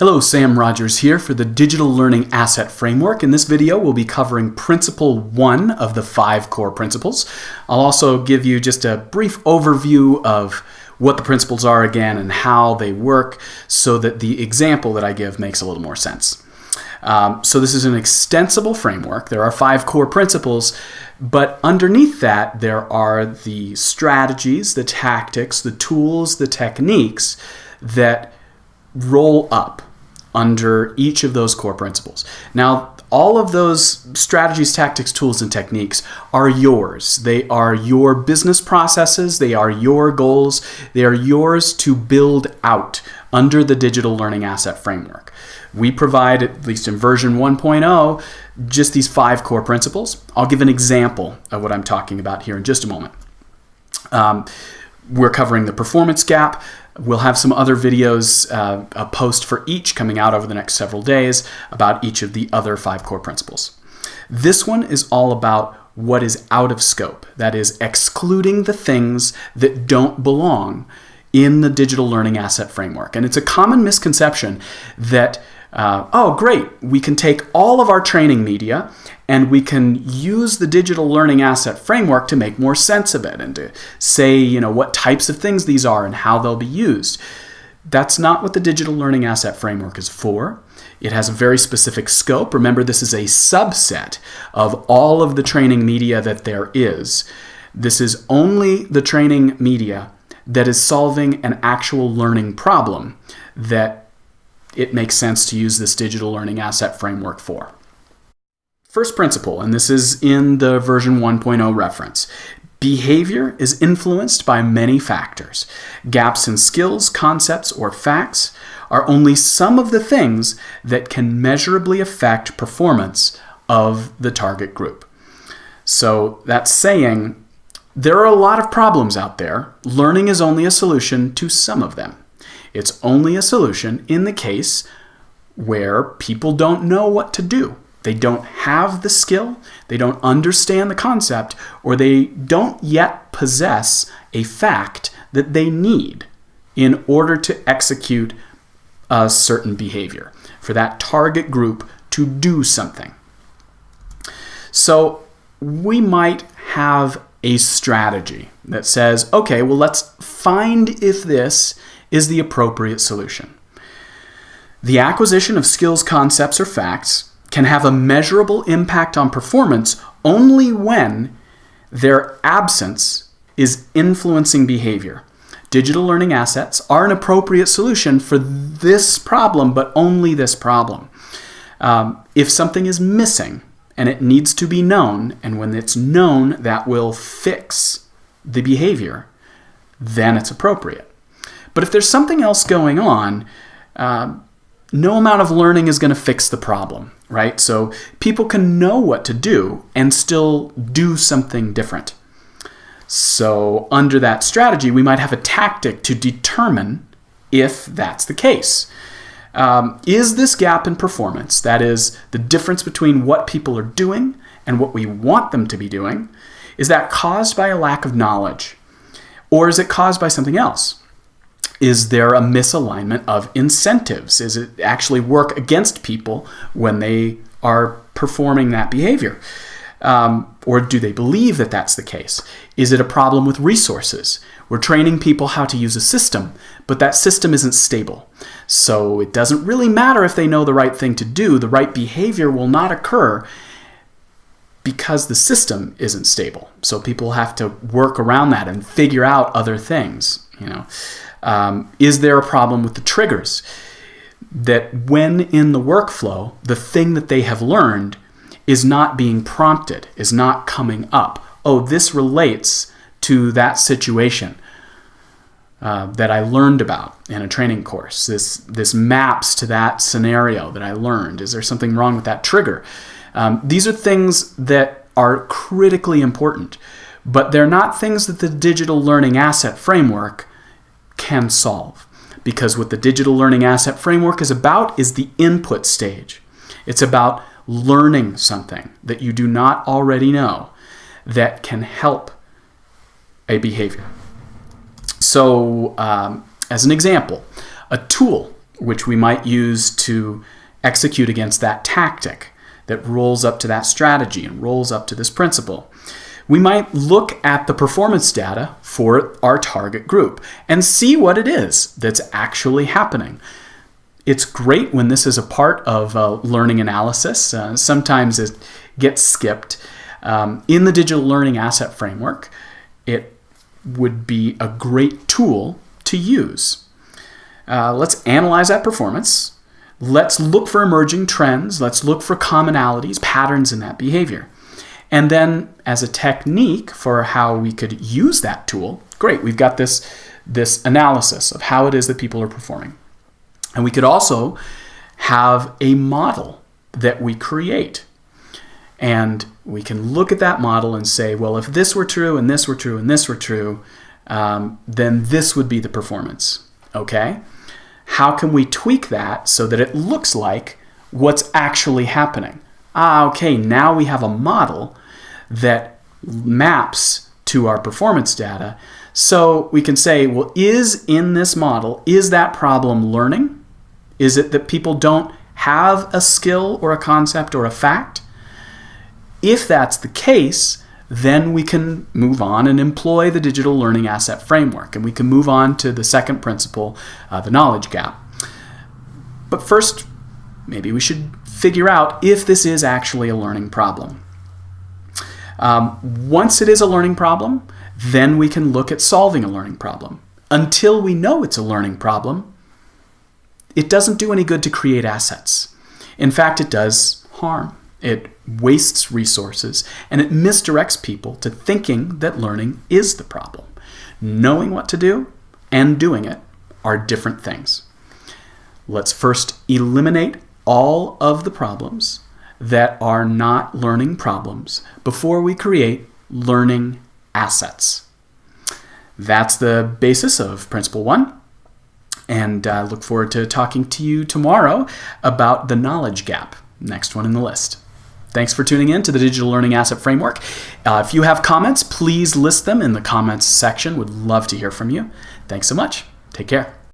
Hello, Sam Rogers here for the Digital Learning Asset Framework. In this video, we'll be covering Principle 1 of the 5 core principles. I'll also give you just a brief overview of what the principles are again and how they work so that the example that I give makes a little more sense. So this is an extensible framework. There are 5 core principles, but underneath that there are the strategies, the tactics, the tools, the techniques that roll up under each of those core principles. Now, all of those strategies, tactics, tools, and techniques are yours. They are your business processes. They are your goals. They are yours to build out under the Digital Learning Asset Framework. We provide, at least in version 1.0, just these 5 core principles. I'll give an example of what I'm talking about here in just a moment. We're covering the performance gap. We'll have some other videos, a post for each coming out over the next several days about each of the other 5 core principles. This one is all about what is out of scope. That is, excluding the things that don't belong in the Digital Learning Asset Framework. And it's a common misconception that, oh great, we can take all of our training media and we can use the Digital Learning Asset Framework to make more sense of it and to say, what types of things these are and how they'll be used. That's not what the Digital Learning Asset Framework is for. It has a very specific scope. Remember, this is a subset of all of the training media that there is. This is only the training media that is solving an actual learning problem that it makes sense to use this Digital Learning Asset Framework for. First principle, and this is in the version 1.0 reference. Behavior is influenced by many factors. Gaps in skills, concepts, or facts are only some of the things that can measurably affect performance of the target group. So that's saying there are a lot of problems out there. Learning is only a solution to some of them. It's only a solution in the case where people don't know what to do. They don't have the skill, they don't understand the concept, or they don't yet possess a fact that they need in order to execute a certain behavior, for that target group to do something. So we might have a strategy that says, okay, well, let's find if this is the appropriate solution. The acquisition of skills, concepts, or facts can have a measurable impact on performance only when their absence is influencing behavior. Digital learning assets are an appropriate solution for this problem, but only this problem. If something is missing and it needs to be known, and when it's known, that will fix the behavior, then it's appropriate. But if there's something else going on, no amount of learning is going to fix the problem, right? So people can know what to do and still do something different. So under that strategy, we might have a tactic to determine if that's the case. Is this gap in performance, that is, the difference between what people are doing and what we want them to be doing, is that caused by a lack of knowledge? Or is it caused by something else? Is there a misalignment of incentives? Is it actually work against people when they are performing that behavior? Or do they believe that that's the case? Is it a problem with resources? We're training people how to use a system, but that system isn't stable. So it doesn't really matter if they know the right thing to do. The right behavior will not occur because the system isn't stable. So people have to work around that and figure out other things, Is there a problem with the triggers? That when in the workflow, the thing that they have learned is not being prompted, is not coming up. Oh, this relates to that situation that I learned about in a training course. This maps to that scenario that I learned. Is there something wrong with that trigger? These are things that are critically important, but they're not things that the Digital Learning Asset Framework can solve, because what the Digital Learning Asset Framework is about is the input stage. It's about learning something that you do not already know that can help a behavior. So, as an example, a tool which we might use to execute against that tactic that rolls up to that strategy and rolls up to this principle. We might look at the performance data for our target group and see what it is that's actually happening. It's great when this is a part of learning analysis. Sometimes it gets skipped. In the Digital Learning Asset Framework, it would be a great tool to use. Let's analyze that performance. Let's look for emerging trends. Let's look for commonalities, patterns in that behavior. And then as a technique for how we could use that tool, great, we've got this analysis of how it is that people are performing. And we could also have a model that we create. And we can look at that model and say, well, if this were true and this were true and this were true, then this would be the performance. Okay? How can we tweak that so that it looks like what's actually happening? Okay, now we have a model that maps to our performance data. So we can say, well, is in this model, is that problem learning? Is it that people don't have a skill or a concept or a fact? If that's the case, then we can move on and employ the Digital Learning Asset Framework, and we can move on to the second principle, the knowledge gap. But first, maybe we should figure out if this is actually a learning problem. Once it is a learning problem, then we can look at solving a learning problem. Until we know it's a learning problem, it doesn't do any good to create assets. In fact, it does harm. It wastes resources, and it misdirects people to thinking that learning is the problem. Knowing what to do and doing it are different things. Let's first eliminate all of the problems that are not learning problems before we create learning assets. That's the basis of Principle 1. And I look forward to talking to you tomorrow about the knowledge gap, next one in the list. Thanks for tuning in to the Digital Learning Asset Framework. If you have comments, please list them in the comments section. Would love to hear from you. Thanks so much. Take care.